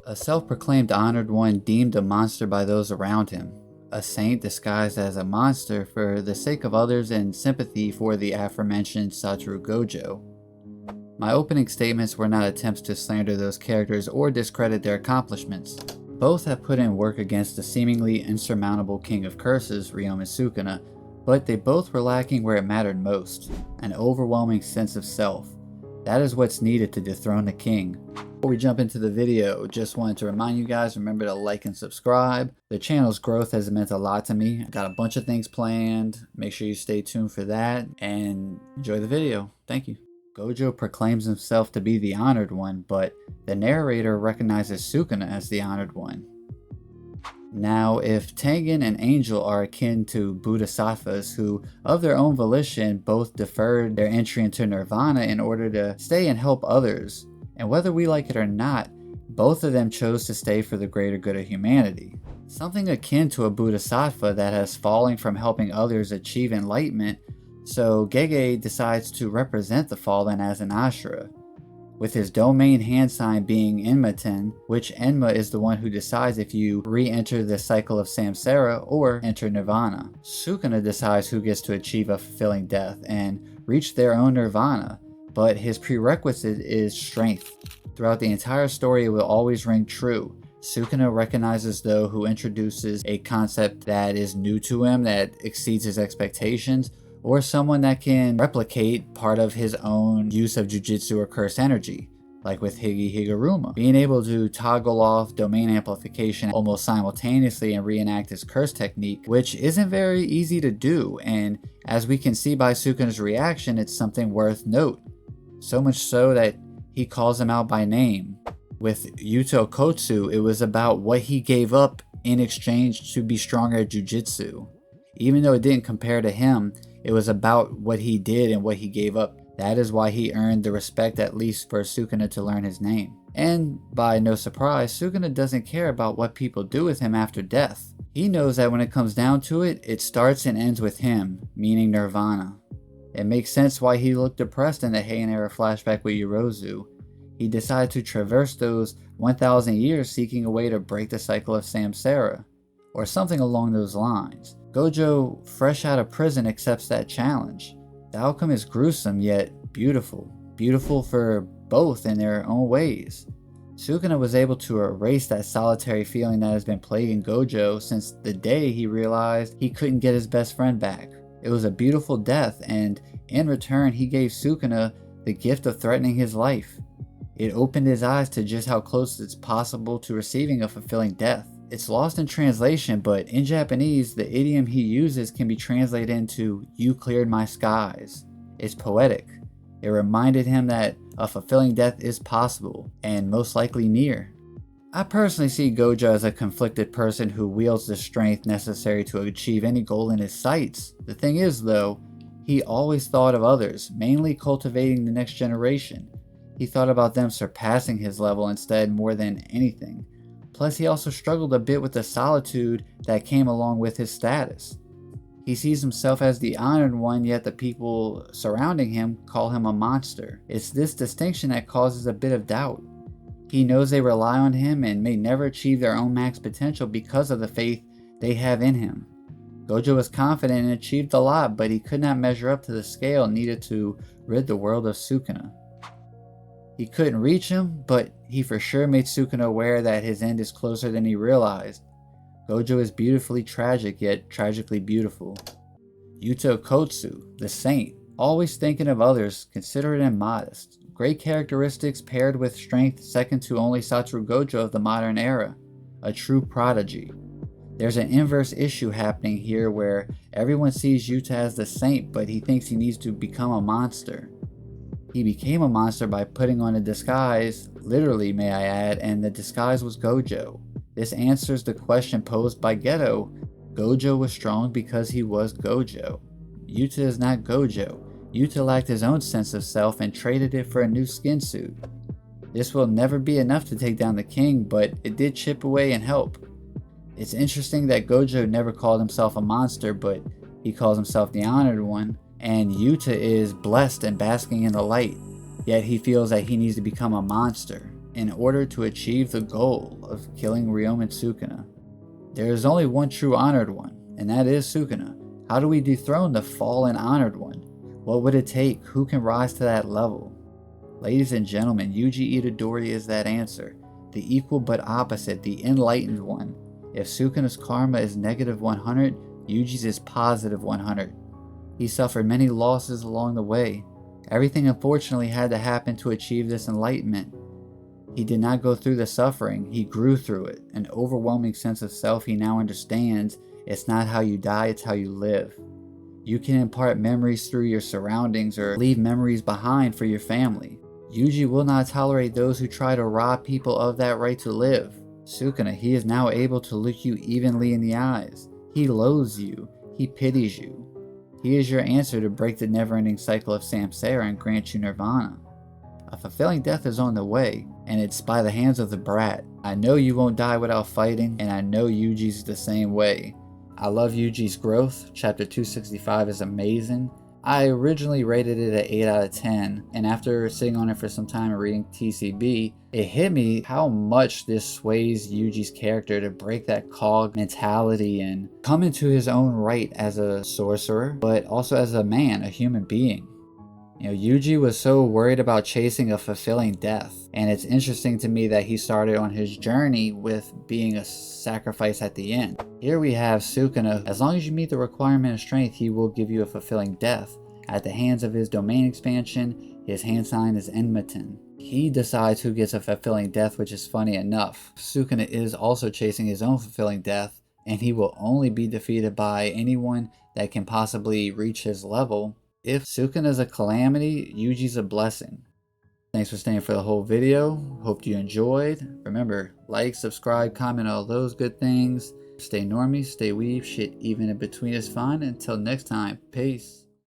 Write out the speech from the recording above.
A self-proclaimed honored one deemed a monster by those around him. A saint disguised as a monster for the sake of others and sympathy for the aforementioned Satoru Gojo. My opening statements were not attempts to slander those characters or discredit their accomplishments. Both have put in work against the seemingly insurmountable king of curses, Yuji and Sukuna, but they both were lacking where it mattered most, an overwhelming sense of self. That is what's needed to dethrone the king. Before we jump into the video, just wanted to remind you guys, remember to like and subscribe. The channel's growth has meant a lot to me. I got a bunch of things planned. Make sure you stay tuned for that and enjoy the video. Thank you. Gojo proclaims himself to be the honored one, but the narrator recognizes Sukuna as the honored one. Now, if Tengen and Angel are akin to Bodhisattvas who, of their own volition, both deferred their entry into nirvana in order to stay and help others, and whether we like it or not, both of them chose to stay for the greater good of humanity. Something akin to a Bodhisattva that has fallen from helping others achieve enlightenment, so Gege decides to represent the fallen as an Ashura, with his domain hand sign being Enmaten, which Enma is the one who decides if you re-enter the cycle of samsara or enter nirvana. Sukuna decides who gets to achieve a fulfilling death and reach their own nirvana, but his prerequisite is strength. Throughout the entire story, it will always ring true. Sukuna recognizes those who introduces a concept that is new to him, that exceeds his expectations, or someone that can replicate part of his own use of Jujutsu or curse energy, like with Hige Higuruma. Being able to toggle off domain amplification almost simultaneously and reenact his curse technique, which isn't very easy to do, and as we can see by Sukuna's reaction, it's something worth note. So much so that he calls him out by name. With Yuto Kotsu, it was about what he gave up in exchange to be stronger at Jujutsu. Even though it didn't compare to him, it was about what he did and what he gave up. That is why he earned the respect, at least for Sukuna to learn his name. And by no surprise, Sukuna doesn't care about what people do with him after death. He knows that when it comes down to it, it starts and ends with him, meaning nirvana. It makes sense why he looked depressed in the Heian era flashback with Yorozu. He decided to traverse those 1,000 years seeking a way to break the cycle of samsara, or something along those lines. Gojo, fresh out of prison, accepts that challenge. The outcome is gruesome yet beautiful. Beautiful for both in their own ways. Sukuna was able to erase that solitary feeling that has been plaguing Gojo since the day he realized he couldn't get his best friend back. It was a beautiful death, and in return he gave Sukuna the gift of threatening his life. It opened his eyes to just how close it's possible to receiving a fulfilling death. It's lost in translation, but in Japanese, the idiom he uses can be translated into, "You cleared my skies." It's poetic. It reminded him that a fulfilling death is possible, and most likely near. I personally see Gojo as a conflicted person who wields the strength necessary to achieve any goal in his sights. The thing is, though, he always thought of others, mainly cultivating the next generation. He thought about them surpassing his level instead more than anything. Plus, he also struggled a bit with the solitude that came along with his status. He sees himself as the honored one, yet the people surrounding him call him a monster. It's this distinction that causes a bit of doubt. He knows they rely on him and may never achieve their own max potential because of the faith they have in him. Gojo was confident and achieved a lot, but he could not measure up to the scale needed to rid the world of Sukuna. He couldn't reach him, but he for sure made Sukuna aware that his end is closer than he realized. Gojo is beautifully tragic, yet tragically beautiful. Yuto Kotsu, the saint, always thinking of others, considerate and modest. Great characteristics paired with strength second to only Satoru Gojo of the modern era. A true prodigy. There's an inverse issue happening here where everyone sees Yuta as the saint, but he thinks he needs to become a monster. He became a monster by putting on a disguise, literally may I add, and the disguise was Gojo. This answers the question posed by Geto. Gojo was strong because he was Gojo. Yuta is not Gojo. Yuta lacked his own sense of self and traded it for a new skin suit. This will never be enough to take down the king, but it did chip away and help. It's interesting that Gojo never called himself a monster, but he calls himself the honored one. And Yuta is blessed and basking in the light, yet he feels that he needs to become a monster. in order to achieve the goal of killing Ryoma and Sukuna. There is only one true honored one, and that is Sukuna. How do we dethrone the fallen honored one? What would it take? Who can rise to that level? Ladies and gentlemen, Yuji Itadori is that answer. The equal but opposite, the enlightened one. If Sukuna's karma is negative 100, Yuji's is positive 100. He suffered many losses along the way. Everything unfortunately had to happen to achieve this enlightenment. He did not go through the suffering, he grew through it. An overwhelming sense of self he now understands. It's not how you die, it's how you live. You can impart memories through your surroundings or leave memories behind for your family. Yuji will not tolerate those who try to rob people of that right to live. Sukuna, he is now able to look you evenly in the eyes. He loathes you. He pities you. He is your answer to break the never-ending cycle of samsara and grant you nirvana. A fulfilling death is on the way, and it's by the hands of the brat. I know you won't die without fighting, and I know Yuji's the same way. I love Yuji's growth. Chapter 265 is amazing. I originally rated it at 8 out of 10, and after sitting on it for some time and reading TCB, it hit me how much this sways Yuji's character to break that cog mentality and come into his own right as a sorcerer, but also as a man, a human being. You know, Yuji was so worried about chasing a fulfilling death, and it's interesting to me that he started on his journey with being a sacrifice at the end. Here we have Sukuna. As long as you meet the requirement of strength, he will give you a fulfilling death. At the hands of his domain expansion, his hand sign is Enlightened. He decides who gets a fulfilling death, which is funny enough. Sukuna is also chasing his own fulfilling death, and he will only be defeated by anyone that can possibly reach his level. If Sukuna is a calamity, Yuji's a blessing. Thanks for staying for the whole video. Hope you enjoyed. Remember, like, subscribe, comment, all those good things. Stay normie, stay weave, shit even in between is fine. Until next time, peace.